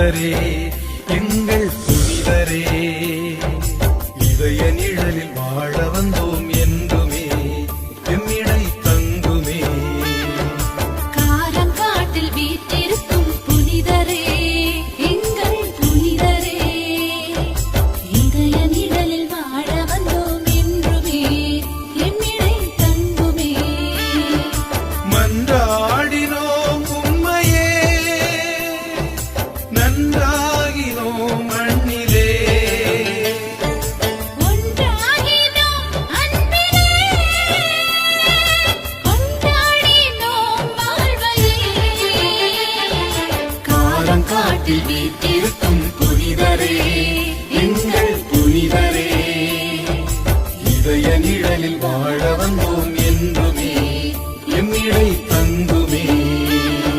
புனிதரே எங்கள் புனிதரே, இதய நிழலில் வாழ வந்தோம் என்றுமே எம்மிடை தங்குமே. காரங்காட்டில் வீற்றிருக்கும் புனிதரே எங்கள் புனிதரே, இதய நிழலில் வாழ வந்தோம் என்றுமே எம்மிடை தங்குமே. மன்றாடினோம் உம்மையே நன்றாகினோம் மண்ணிலே, ஒன்றாகினோம் அன்பிலே, கொண்டாடினோம் வாழ்வையே. காரங்காட்டில் வீற்றிருக்கும்